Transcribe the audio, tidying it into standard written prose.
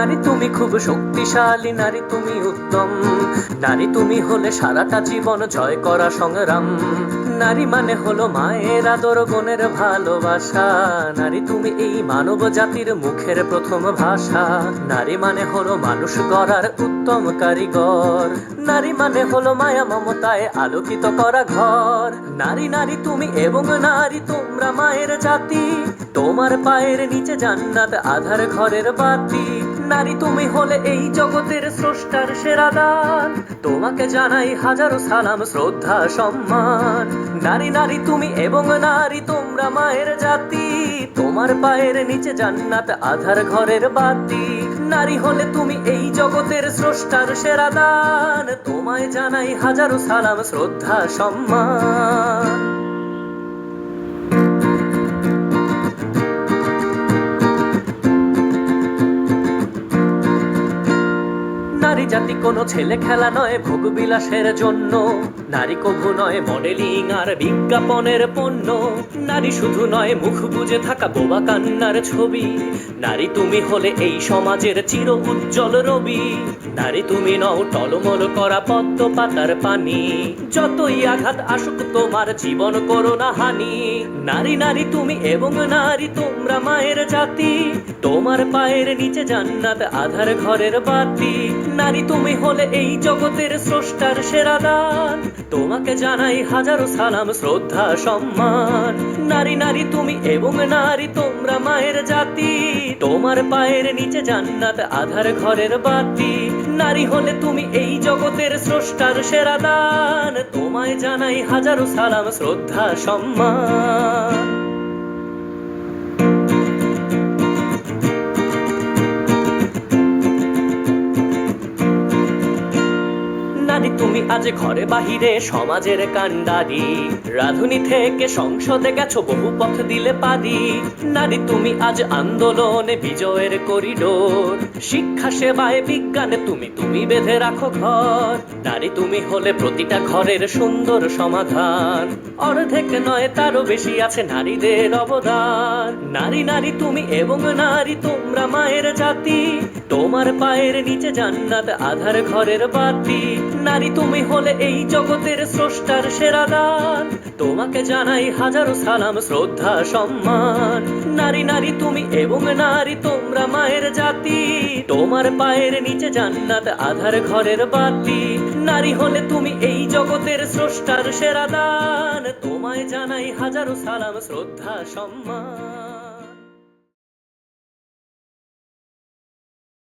নারী তুমি খুব শক্তিশালী, নারী তুমি উত্তম, নারী তুমি হলে সারাটা জীবন জয় করা সংগ্রাম। নারী মানে হলো মায়ের আদর, বোনের ভালোবাসা, নারী তুমি এই মানব জাতির মুখের প্রথম ভাষা। নারী মানে হলো মানুষ গড়ার উত্তম কারিগর, নারী মানে হলো মায়া মমতায় আলোকিত করা ঘর। নারী নারী তুমি এবং নারী তোমরা মায়ের জাতি, তোমার পায়ের নিচে জান্নাত আধার ঘরের বাতি। নারী তুমি হলে এই জগতের স্রষ্টার সেরা দান, তোমাকে জানাই হাজারো সালাম শ্রদ্ধা সম্মান। নারী নারী তুমি এবং নারী তোমরা মায়ের জাতি, তোমার পায়ের নিচে জান্নাত আধার ঘরের বাতি। নারী হলে তুমি এই জগতের স্রষ্টার সেরা দান, তোমায় জানাই হাজারো সালাম শ্রদ্ধা সম্মান। নারী জাতি কোনো ছেলে খেলা নয় ভোগ বিলাসের জন্য, নারী কভু নয় মডেলিং আর বিজ্ঞাপনের পণ্য। নারী শুধু নয় মুখ বুজে থাকা বোবা কান্নার ছবি, নারী তুমি হলে এই সমাজের চির উজ্জ্বল রবি। নারী তুমি নও টলমল করা পদ্ম পাতার পানি, যতই আঘাত আসুক তোমার জীবন করো না হানি। নারী নারী তুমি এবং নারী তোমরা মায়ের জাতি, তোমার পায়ের নিচে জান্নাত আধার ঘরের বাতি। নারী তুমি হলে এই জগতের স্রষ্টার সেরা দান, তোমাকে জানাই হাজারো সালাম শ্রদ্ধা সম্মান। নারী নারী তুমি এবং নারী তোমরা মায়ের জাতি, তোমার পায়ের নিচে জান্নাত আধার ঘরের বাতি। নারী হলে তুমি এই জগতের স্রষ্টার সেরা দান, তোমায় জানাই হাজারো সালাম শ্রদ্ধা সম্মান। নারী তুমি আজ ঘরে বাহিরে সমাজের কান্ডারি, রাধুনী থেকে সংসদে গেছো বহু পথ দিলে পারি। নারী তুমি আজ আন্দোলনে বিজয়ের করিডোর, শিক্ষা সেবায় বিজ্ঞানে তুমি তুমি বেঁধে রাখো ঘর। নারী তুমি হলে প্রতিটা ঘরের সুন্দর সমাধান, অর্ধেক নয় তারও বেশি আছে নারীদের অবদান। নারী নারী তুমি এবং নারী তোমরা মায়ের জাতি, তোমার পায়ের নিচে জান্নাত আধার ঘরের বাতি। নারী তুমি হলে এই জগতের স্রষ্টার সেরা দান, তোমাকে জানাই হাজারো সালাম শ্রদ্ধা সম্মান। নারী নারী তুমি এবং নারী তোমরা মায়ের জাতি, তোমার পায়ের নিচে জান্নাত আধার ঘরের বাতি। নারী হলে তুমি এই জগতের স্রষ্টার সেরা দান, তোমায় জানাই হাজারো সালাম শ্রদ্ধা সম্মান।